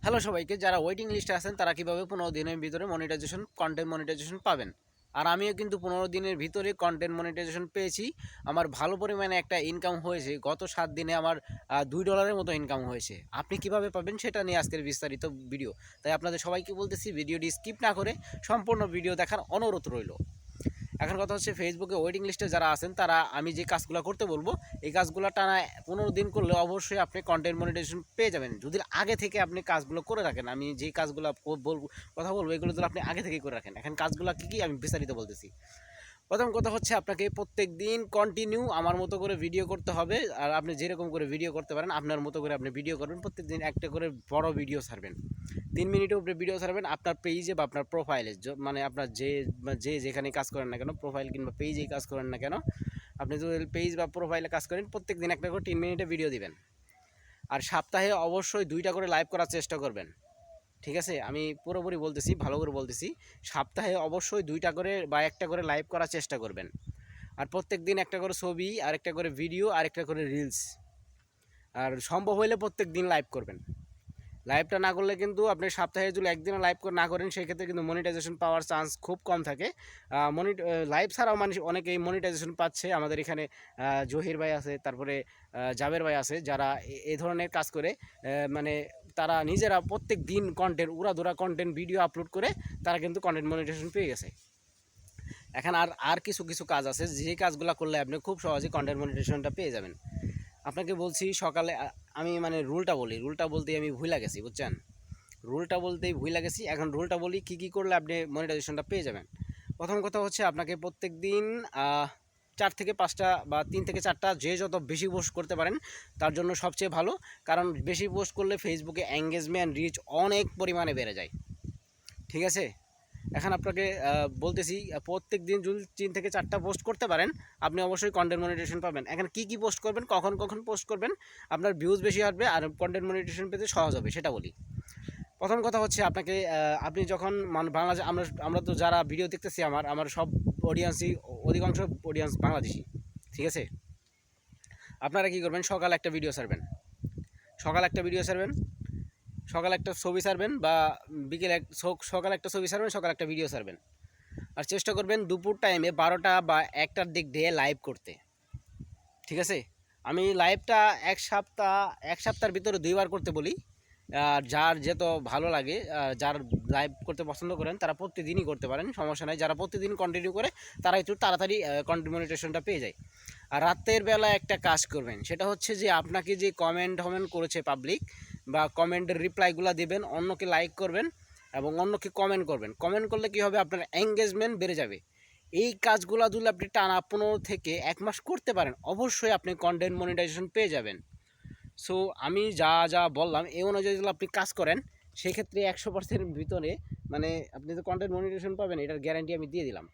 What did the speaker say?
Hello সবাইকে, যারা waiting লিস্টে আছেন তারা কীভাবে 15 দিনের ভিতরে মনিটাইজেশন কন্টেন্ট মনিটাইজেশন পাবেন। আর আমিও কিন্তু 15 দিনের ভিতরে কন্টেন্ট মনিটাইজেশন পেয়েছি। আমার ভালো পরিমাণে একটা ইনকাম হয়েছে। গত 7 দিনে আমার $2 মতো ইনকাম হয়েছে। আপনি কিভাবে পাবেন সেটা নিয়ে আজকের বিস্তারিত ভিডিও। তাই আপনাদের সবাইকে বলতেছি, ভিডিওটি স্কিপ না করে সম্পূর্ণ ভিডিও দেখার অনুরোধ রইল। এখন কথা হচ্ছে, ফেসবুকে ওয়েটিং লিস্টে যারা আছেন তারা আমি যে কাজগুলো করতে বলবো, এই কাজগুলো টানা 15 দিন করলে অবশ্যই আপনি কন্টেন্ট মনিটাইজেশন পেয়ে যাবেন। যদি আগে থেকে আপনি কাজগুলো করে রাখেন, আমি যে কাজগুলো কথা বলবো এগুলো যদি আপনি আগে থেকেই করে রাখেন। এখন কাজগুলো কী কী আমি বিস্তারিত বলতেছি। প্রথম কথা হচ্ছে, আপনাকে প্রত্যেক দিন কন্টিনিউ আমার মতো করে ভিডিও করতে হবে। আর আপনি যেরকম করে ভিডিও করতে পারেন আপনার মতো করে আপনি ভিডিও করবেন। প্রত্যেক দিন একটা করে বড় ভিডিও ছাড়বেন, 3 মিনিটের উপরে ভিডিও ছাড়বেন আপনার পেজে বা আপনার প্রোফাইলে। মানে আপনার যে যেখানে কাজ করেন না কেন, প্রোফাইল কিংবা পেজেই কাজ করেন না কেন, আপনি যদি পেজ বা প্রোফাইলে কাজ করেন প্রত্যেক দিন একটা করে 3 মিনিটে ভিডিও দিবেন। আর সপ্তাহে অবশ্যই 2টা করে লাইভ করার চেষ্টা করবেন। ঠিক আছে, আমি পুরোপুরি বলতেছি, ভালো করে বলতেছি। সপ্তাহে অবশ্যই 2টা করে বা একটা করে লাইভ করার চেষ্টা করবেন। আর প্রত্যেক দিন একটা করে ছবি, আর একটা করে ভিডিও, আর একটা করে রিলস। আর সম্ভব হলে প্রত্যেক দিন লাইভ করবেন। লাইভটা না করলে কিন্তু আপনি সপ্তাহে যদি একদিনও লাইভ না করেন সেক্ষেত্রে কিন্তু মনিটাইজেশন পাওয়ার চান্স খুব কম থাকে। লাইভ ছাড়াও মানুষ অনেকেই মনিটাইজেশন পাচ্ছে। আমাদের এখানে জহির ভাই আছে, তারপরে জাবের ভাই আছে, যারা এই ধরনের কাজ করে। মানে তারা নিজেরা প্রত্যেক দিন কন্টেন্ট, উড়াধুরা কন্টেন্ট ভিডিও আপলোড করে তারা কিন্তু কন্টেন্ট মনিটাইজেশন পেয়ে গেছে। এখন আর কিছু কিছু কাজ আছে, যে কাজগুলো করলে আপনি খুব সহজে কন্টেন্ট মনিটাইজেশনটা পেয়ে যাবেন। আপনাকে বলছি, সকালে আমি মানে রুলটা বলতেই আমি ভুলে গেছি, বুঝছেন। রুলটা বলতেই ভুলে গেছি। এখন রুলটা বলি, কী করলে আপনি মনিটাইজেশনটা পেয়ে যাবেন। প্রথম কথা হচ্ছে, আপনাকে প্রত্যেক দিন 4 থেকে 5টা বা 3 থেকে 4টা, যে যত বেশি পোস্ট করতে পারেন তার জন্য সবচেয়ে ভালো। কারণ বেশি পোস্ট করলে ফেসবুকে এঙ্গেজমেন্ট রিচ অনেক পরিমাণে বেড়ে যায়। ঠিক আছে, এখন আপনাকে বলতেছি, প্রত্যেক দিন যদি 3 থেকে 4টা পোস্ট করতে পারেন আপনি অবশ্যই কন্টেন্ট মনিটাইজেশন পাবেন। এখন কী পোস্ট করবেন, কখন পোস্ট করবেন আপনার ভিউজ বেশি আসবে আর কন্টেন্ট মনিটাইজেশন পেতে সহজ হবে, সেটা বলি। প্রথম কথা হচ্ছে, আপনাকে আপনি যখন বাংলাদেশ, আমরা তো যারা ভিডিও দেখতেছি, আমার সব অডিয়েন্সই, অধিকাংশ অডিয়েন্স বাংলাদেশি। ঠিক আছে, আপনারা কী করবেন, সকাল একটা ভিডিও ছাড়বেন, সকাল একটা ছবি ছাড়বেন, বা সকাল একটা ছবি ছাড়বেন, সকাল একটা ভিডিও ছাড়বেন। আর চেষ্টা করবেন দুপুর টাইমে 12টা বা 1টার দিক দিয়ে লাইভ করতে। ঠিক আছে, আমি লাইভটা এক সপ্তাহের ভিতরে 2বার করতে বলি। যার যেত ভালো লাগে, যার লাইভ করতে পছন্দ করেন তারা প্রতিদিনই করতে পারেন, সমস্যা নাই। যারা প্রতিদিন কন্টিনিউ করে তারা একটু তাড়াতাড়ি কন্টেন্ট মনিটাইজেশনটা পেয়ে যায়। আর রাতের বেলা একটা কাজ করবেন, সেটা হচ্ছে যে আপনাকে যে কমেন্ট করেছে পাবলিক, বা কমেন্টের রিপ্লাইগুলো দেবেন, অন্যকে লাইক করবেন এবং অন্যকে কমেন্ট করবেন। কমেন্ট করলে কী হবে, আপনার এঙ্গেজমেন্ট বেড়ে যাবে। এই কাজগুলো যদি আপনি টানা 15 থেকে 1 মাস করতে পারেন অবশ্যই আপনি কন্টেন্ট মনিটাইজেশন পেয়ে যাবেন। সো আমি যা বললাম এই অনুযায়ী যদি আপনি কাজ করেন সেক্ষেত্রে 100% ভিতরে মানে আপনি তো কন্টেন্ট মনিটাইজেশন পাবেন, এটার গ্যারান্টি আমি দিয়ে দিলাম।